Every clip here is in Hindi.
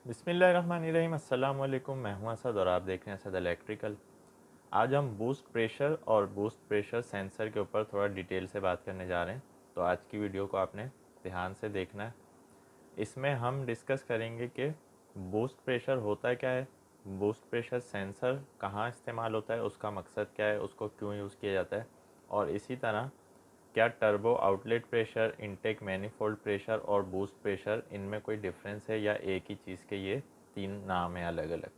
बिस्मिल्लाहिर्रहमानिर्रहीम। अस्सलाम वालेकुम। मैं हूं असद और आप देख रहे हैं असद इलेक्ट्रिकल। आज हम बूस्ट प्रेशर और बूस्ट प्रेशर सेंसर के ऊपर थोड़ा डिटेल से बात करने जा रहे हैं। तो आज की वीडियो को आपने ध्यान से देखना है। इसमें हम डिस्कस करेंगे कि बूस्ट प्रेशर होता क्या है, बूस्ट प्रेशर सेंसर कहाँ इस्तेमाल होता है, उसका मकसद क्या है, उसको क्यों यूज़ किया जाता है, और इसी तरह क्या turbo outlet pressure, intake manifold pressure और बूस्ट प्रेशर इनमें कोई डिफरेंस है या एक ही चीज़ के ये तीन नाम हैं अलग अलग।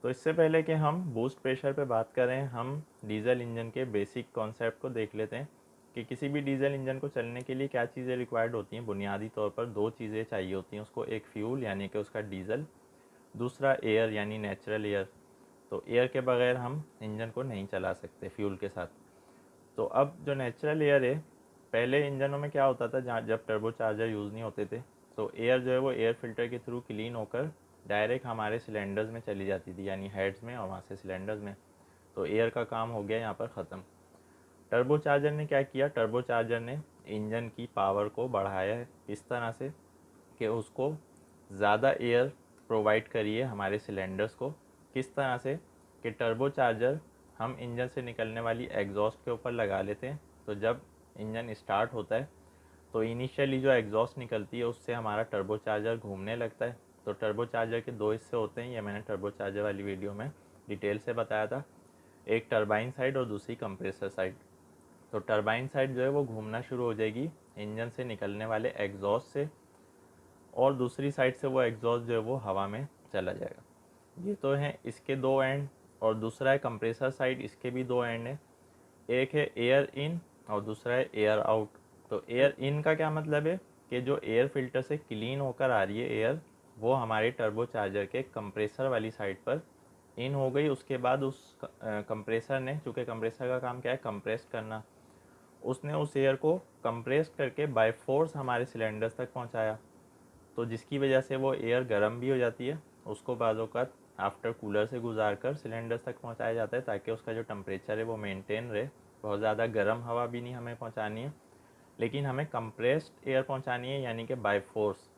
तो इससे पहले कि हम बूस्ट प्रेशर पे बात करें, हम डीजल इंजन के बेसिक कॉन्सेप्ट को देख लेते हैं कि किसी भी डीजल इंजन को चलने के लिए क्या चीज़ें रिक्वायर्ड होती हैं। बुनियादी तौर पर दो चीज़ें चाहिए होती हैं उसको, एक फ्यूल यानी कि उसका डीजल, दूसरा एयर यानी नेचुरल एयर। तो एयर के बगैर हम इंजन को नहीं चला सकते फ्यूल के साथ। तो अब जो नेचुरल एयर है, पहले इंजनों में क्या होता था, जहाँ जब टर्बो चार्जर यूज़ नहीं होते थे तो एयर जो है वो एयर फिल्टर के थ्रू क्लीन होकर डायरेक्ट हमारे सिलेंडर्स में चली जाती थी, यानी हेड्स में और वहाँ से सिलेंडर्स में। तो एयर का काम हो गया यहाँ पर ख़त्म। टर्बो चार्जर ने क्या किया, टर्बो चार्जर ने इंजन की पावर को बढ़ाया है इस तरह से कि उसको ज़्यादा एयर प्रोवाइड करिए हमारे सिलेंडर्स को। किस तरह से कि टर्बो चार्जर हम इंजन से निकलने वाली एग्जॉस्ट के ऊपर लगा लेते हैं। तो जब इंजन स्टार्ट होता है तो इनिशियली जो एग्जॉस्ट निकलती है उससे हमारा टर्बो चार्जर घूमने लगता है। तो टर्बो चार्जर के दो हिस्से होते हैं, ये मैंने टर्बो चार्जर वाली वीडियो में डिटेल से बताया था। एक टरबाइन साइड और दूसरी कंप्रेसर साइड। तो टरबाइन साइड जो है वो घूमना शुरू हो जाएगी इंजन से निकलने वाले एग्जॉस्ट से, और दूसरी साइड से वो एग्जॉस्ट जो है वो हवा में चला जाएगा। ये तो हैं इसके दो एंड, और दूसरा है कंप्रेसर साइड, इसके भी दो एंड है। एक है एयर इन और दूसरा है एयर आउट। तो एयर इन का क्या मतलब है कि जो एयर फिल्टर से क्लीन होकर आ रही है एयर, वो हमारे टर्बो चार्जर के कंप्रेसर वाली साइड पर इन हो गई। उसके बाद उस कंप्रेसर ने, चूँकि कंप्रेसर का काम क्या है, कंप्रेस करना, उसने उस एयर को कंप्रेस करके बाय फोर्स हमारे सिलेंडर्स तक पहुंचाया। तो जिसकी वजह से वो एयर गर्म भी हो जाती है, उसको बाज़-औक़ात आफ्टर कूलर से गुजार कर सिलेंडर्स तक पहुंचाया जाता है ताकि उसका जो टेम्परेचर है वो मेंटेन रहे। बहुत ज़्यादा गर्म हवा भी नहीं हमें पहुंचानी है, लेकिन हमें कंप्रेस्ड एयर पहुंचानी है, यानी कि बाय फोर्स।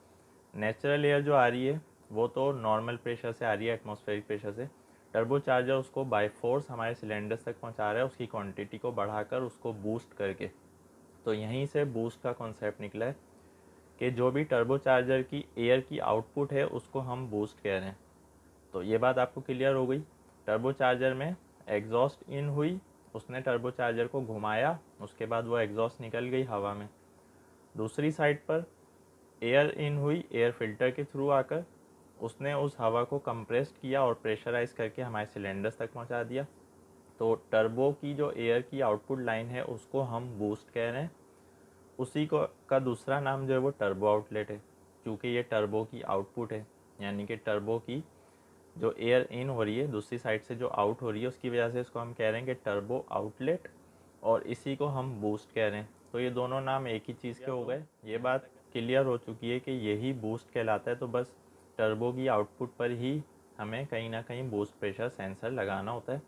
नेचुरल एयर जो आ रही है वो तो नॉर्मल प्रेशर से आ रही है, एटमॉस्फेरिक प्रेशर से। टर्बो चार्जर उसको बाय फोर्स हमारे सिलेंडर्स तक पहुंचा रहा है, उसकी क्वांटिटी को बढ़ाकर, उसको बूस्ट करके। तो यहीं से बूस्ट का कॉन्सेप्ट निकला है कि जो भी टर्बो चार्जर की एयर की आउटपुट है उसको हम बूस्ट कह रहे हैं। तो ये बात आपको क्लियर हो गई। टर्बो चार्जर में एग्जॉस्ट इन हुई, उसने टर्बो चार्जर को घुमाया, उसके बाद वो एग्जॉस्ट निकल गई हवा में। दूसरी साइड पर एयर इन हुई एयर फिल्टर के थ्रू आकर, उसने उस हवा को कंप्रेस्ड किया और प्रेशराइज करके हमारे सिलेंडर्स तक पहुंचा दिया। तो टर्बो की जो एयर की आउटपुट लाइन है उसको हम बूस्ट कह रहे हैं। उसी को का दूसरा नाम जो है वो टर्बो आउटलेट है, क्योंकि ये टर्बो की आउटपुट है, यानी कि टर्बो की जो एयर इन हो रही है दूसरी साइड से जो आउट हो रही है, उसकी वजह से इसको हम कह रहे हैं कि टर्बो आउटलेट, और इसी को हम बूस्ट कह रहे हैं। तो ये दोनों नाम एक ही चीज़ के हो गए। ये बात क्लियर हो चुकी है कि यही बूस्ट कहलाता है। तो बस टर्बो की आउटपुट पर ही हमें कहीं ना कहीं बूस्ट प्रेशर सेंसर लगाना होता है।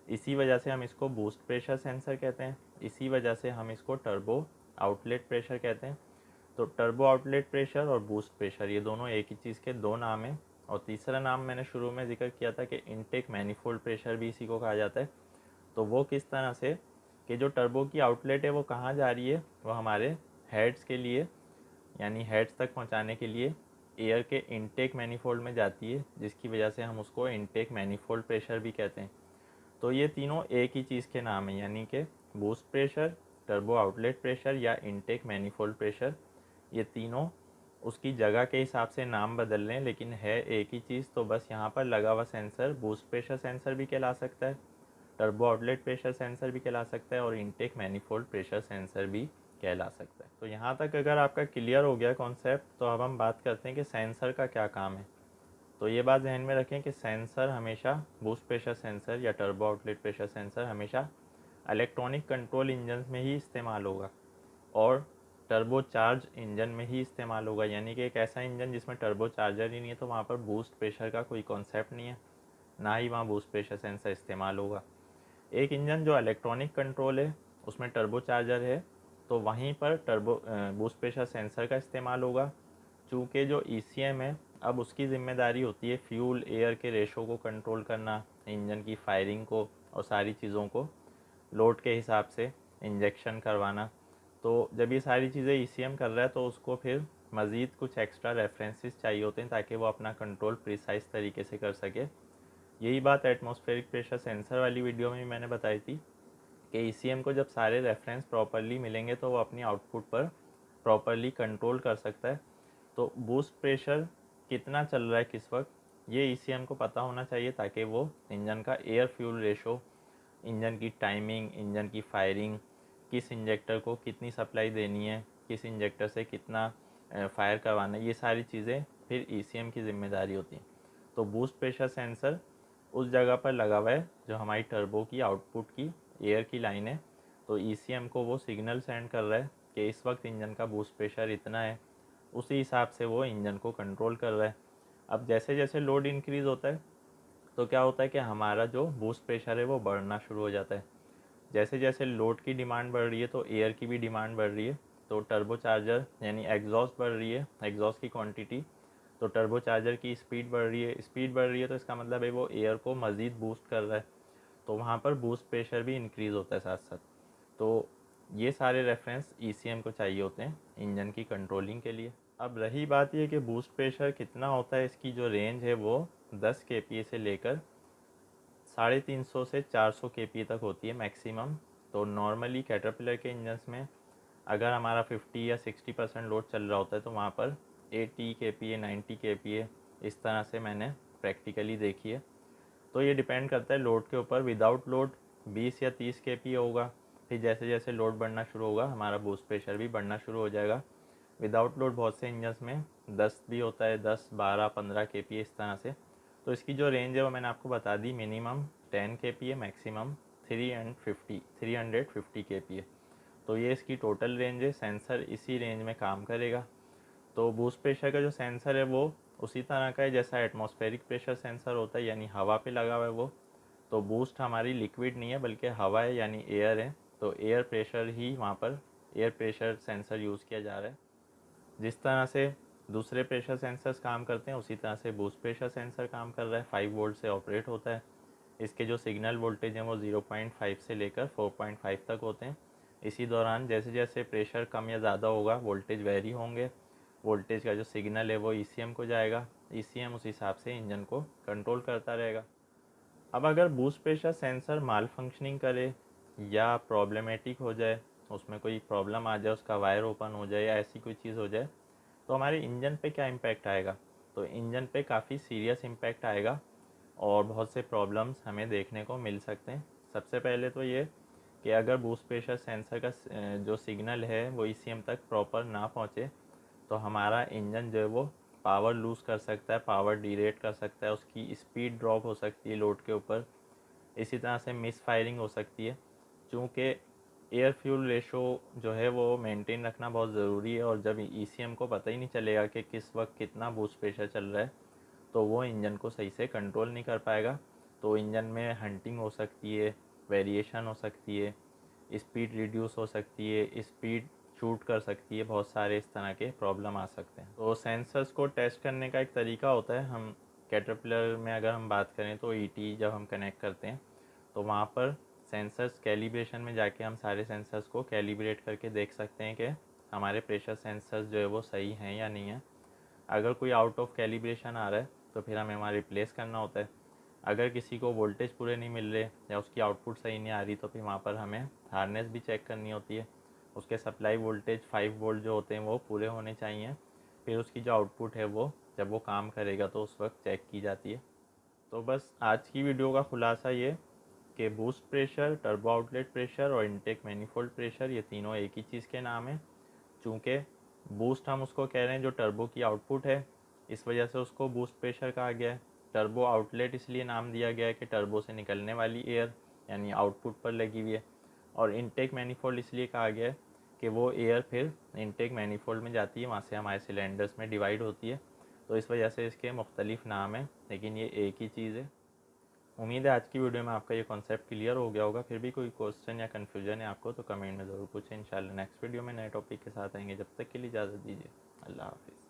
इसी वजह से हम इसको बूस्ट प्रेशर सेंसर कहते हैं, इसी वजह से हम इसको टर्बो आउटलेट प्रेशर कहते हैं। तो टर्बो आउटलेट प्रेशर और बूस्ट प्रेशर ये दोनों एक ही चीज़ के दो नाम हैं। और तीसरा नाम मैंने शुरू में जिक्र किया था कि इनटेक मैनिफोल्ड प्रेशर भी इसी को कहा जाता है। तो वो किस तरह से कि जो टर्बो की आउटलेट है वो कहाँ जा रही है, वो हमारे हेड्स के लिए, यानी हेड्स तक पहुँचाने के लिए एयर के इनटेक मैनिफोल्ड में जाती है, जिसकी वजह से हम उसको इनटेक मैनिफोल्ड प्रेशर भी कहते हैं। तो ये तीनों एक ही चीज़ के नाम हैं, यानी कि boost pressure, turbo outlet pressure या इनटेक मैनिफोल्ड प्रेशर। ये तीनों उसकी जगह के हिसाब से नाम बदल लें, लेकिन है एक ही चीज़। तो बस यहाँ पर लगा हुआ सेंसर बूस्ट प्रेशर सेंसर भी कहला सकता है, टर्बो आउटलेट प्रेशर सेंसर भी कहला सकता है, और इनटेक मैनिफोल्ड प्रेशर सेंसर भी कहला सकता है। तो यहाँ तक अगर आपका क्लियर हो गया कॉन्सेप्ट, तो अब हम बात करते हैं कि सेंसर का क्या काम है। तो ये बात ध्यान में रखें कि सेंसर हमेशा, बूस्ट प्रेशर सेंसर या टर्बो आउटलेट प्रेशर सेंसर हमेशा इलेक्ट्रॉनिक कंट्रोल इंजन में ही इस्तेमाल होगा और टर्बो चार्ज इंजन में ही इस्तेमाल होगा। यानी कि एक ऐसा इंजन जिसमें टर्बो चार्जर ही नहीं है तो वहाँ पर बूस्ट प्रेशर का कोई कॉन्सेप्ट नहीं है, ना ही वहाँ बूस्ट प्रेशर सेंसर इस्तेमाल होगा। एक इंजन जो इलेक्ट्रॉनिक कंट्रोल है उसमें टर्बो चार्जर है, तो वहीं पर टर्बो बूस्ट प्रेशर सेंसर का इस्तेमाल होगा। चूँकि जो ECM है, अब उसकी ज़िम्मेदारी होती है फ्यूल एयर के रेशो को कंट्रोल करना, इंजन की फायरिंग को और सारी चीज़ों को लोड के हिसाब से इंजेक्शन करवाना। तो जब ये सारी चीज़ें ईसीएम कर रहा है तो उसको फिर मज़ीद कुछ एक्स्ट्रा रेफरेंसेस चाहिए होते हैं ताकि वो अपना कंट्रोल प्रिसाइज तरीके से कर सके। यही बात एटमॉस्फेरिक प्रेशर सेंसर वाली वीडियो में भी मैंने बताई थी कि ईसीएम को जब सारे रेफरेंस प्रॉपरली मिलेंगे तो वो अपनी आउटपुट पर प्रॉपरली कंट्रोल कर सकता है। तो बूस्ट प्रेशर कितना चल रहा है किस वक्त, ये ईसीएम को पता होना चाहिए ताकि वो इंजन का एयर फ्यूल रेशो, इंजन की टाइमिंग, इंजन की फायरिंग, किस इंजेक्टर को कितनी सप्लाई देनी है, किस इंजेक्टर से कितना फायर करवाना है, ये सारी चीज़ें फिर ईसीएम की ज़िम्मेदारी होती हैं। तो बूस्ट प्रेशर सेंसर उस जगह पर लगा हुआ है जो हमारी टर्बो की आउटपुट की एयर की लाइन है। तो ईसीएम को वो सिग्नल सेंड कर रहा है कि इस वक्त इंजन का बूस्ट प्रेशर इतना है, उसी हिसाब से वो इंजन को कंट्रोल कर रहा है। अब जैसे जैसे लोड इंक्रीज़ होता है तो क्या होता है कि हमारा जो बूस्ट प्रेशर है वो बढ़ना शुरू हो जाता है। जैसे जैसे लोड की डिमांड बढ़ रही है तो एयर की भी डिमांड बढ़ रही है, तो टर्बो चार्जर यानी एग्जॉस्ट बढ़ रही है, एग्जॉस्ट की क्वांटिटी, तो टर्बो चार्जर की स्पीड बढ़ रही है, स्पीड बढ़ रही है तो इसका मतलब है वो एयर को मज़ीद बूस्ट कर रहा है, तो वहाँ पर बूस्ट प्रेशर भी इंक्रीज़ होता है साथ साथ। तो ये सारे रेफरेंस ईसीएम को चाहिए होते हैं इंजन की कंट्रोलिंग के लिए। अब रही बात ये कि बूस्ट प्रेशर कितना होता है, इसकी जो रेंज है वो 10 kPa से लेकर 350 से 400 kPa तक होती है मैक्सिमम। तो नॉर्मली कैटरपिलर के इंजन्स में अगर हमारा 50 या 60% लोड चल रहा होता है तो वहाँ पर 80 kPa 90 kPa इस तरह से मैंने प्रैक्टिकली देखी है। तो ये डिपेंड करता है लोड के ऊपर। विदाउट लोड 20 या 30 kPa होगा, फिर जैसे जैसे लोड बढ़ना शुरू होगा हमारा बूस्ट प्रेशर भी बढ़ना शुरू हो जाएगा। विदाउट लोड बहुत से इंजन्स में 10 भी होता है, 10 12 15 kPa इस तरह से। तो इसकी जो रेंज है वो मैंने आपको बता दी, मिनिमम 10 kPa, मैक्सिमम 350 kPa। तो ये इसकी टोटल रेंज है, सेंसर इसी रेंज में काम करेगा। तो बूस्ट प्रेशर का जो सेंसर है वो उसी तरह का है जैसा एटमॉस्फेरिक प्रेशर सेंसर होता है, यानी हवा पे लगा हुआ है वो। तो बूस्ट हमारी लिक्विड नहीं है बल्कि हवा है यानी एयर है, तो एयर प्रेशर ही वहाँ पर एयर प्रेशर सेंसर यूज़ किया जा रहा है। जिस तरह से दूसरे प्रेशर सेंसर्स काम करते हैं उसी तरह से बूस्ट प्रेशर सेंसर काम कर रहा है। 5 वोल्ट से ऑपरेट होता है। इसके जो सिग्नल वोल्टेज हैं वो 0.5 से लेकर 4.5 तक होते हैं। इसी दौरान जैसे जैसे प्रेशर कम या ज़्यादा होगा वोल्टेज वेरी होंगे, वोल्टेज का जो सिग्नल है वो ईसीएम को जाएगा, ईसीएम उस हिसाब से इंजन को कंट्रोल करता रहेगा। अब अगर बूस्ट प्रेशर सेंसर माल फंक्शनिंग करे या प्रॉब्लमेटिक हो जाए, उसमें कोई प्रॉब्लम आ जाए, उसका वायर ओपन हो जाए या ऐसी कोई चीज़ हो जाए तो हमारे इंजन पे क्या इम्पैक्ट आएगा? तो इंजन पे काफ़ी सीरियस इम्पैक्ट आएगा और बहुत से प्रॉब्लम्स हमें देखने को मिल सकते हैं। सबसे पहले तो ये कि अगर बूस्ट प्रेशर सेंसर का जो सिग्नल है वो ईसीएम तक प्रॉपर ना पहुँचे तो हमारा इंजन जो है वो पावर लूज़ कर सकता है, पावर डीरेट कर सकता है, उसकी स्पीड ड्रॉप हो सकती है लोड के ऊपर। इसी तरह से मिस फायरिंग हो सकती है, चूँकि एयर फ्यूल रेशो जो है वो मेंटेन रखना बहुत ज़रूरी है। और जब ईसीएम को पता ही नहीं चलेगा कि किस वक्त कितना बूस्ट प्रेशर चल रहा है तो वो इंजन को सही से कंट्रोल नहीं कर पाएगा। तो इंजन में हंटिंग हो सकती है, वेरिएशन हो सकती है, स्पीड रिड्यूस हो सकती है, स्पीड शूट कर सकती है, बहुत सारे इस तरह के प्रॉब्लम आ सकते हैं। तो सेंसर्स को टेस्ट करने का एक तरीका होता है। हम कैटरपिलर में अगर हम बात करें तो ईटी जब हम कनेक्ट करते हैं तो वहाँ पर सेंसर्स कैलिब्रेशन में जाके हम सारे सेंसर्स को कैलिब्रेट करके देख सकते हैं कि हमारे प्रेशर सेंसर्स जो है वो सही हैं या नहीं है। अगर कोई आउट ऑफ कैलिब्रेशन आ रहा है तो फिर हमें वहाँ रिप्लेस करना होता है। अगर किसी को वोल्टेज पूरे नहीं मिल रहे या उसकी आउटपुट सही नहीं आ रही तो फिर वहाँ पर हमें हार्नेस भी चेक करनी होती है। उसके सप्लाई वोल्टेज 5 वोल्ट जो होते हैं वो पूरे होने चाहिए, फिर उसकी जो आउटपुट है वो जब वो काम करेगा तो उस वक्त चेक की जाती है। तो बस आज की वीडियो का खुलासा ये कि boost pressure, turbo outlet pressure और इनटेक मैनिफोल्ड प्रेशर ये तीनों एक ही चीज़ के नाम हैं। चूँकि बूस्ट हम उसको कह रहे हैं जो टर्बो की आउटपुट है, इस वजह से उसको बूस्ट प्रेशर कहा गया है। टर्बो आउटलेट इसलिए नाम दिया गया है कि टर्बो से निकलने वाली एयर यानी आउटपुट पर लगी हुई है। और इनटेक मैनिफोल्ड इसलिए कहा गया है कि वो एयर फिर इनटेक मैनिफोल्ड में जाती है, वहाँ से हमारे सिलेंडर्स में डिवाइड होती है। तो इस वजह से इसके मुख्तलिफ नाम हैं लेकिन ये एक ही चीज़ है। उम्मीद है आज की वीडियो में आपका ये कॉन्सेप्ट क्लियर हो गया होगा। फिर भी कोई क्वेश्चन या कन्फ्यूजन है आपको तो कमेंट में ज़रूर पूछें। इंशाल्लाह नेक्स्ट वीडियो में नए टॉपिक के साथ आएंगे। जब तक के लिए इजाज़त दीजिए। अल्लाह हाफिज़।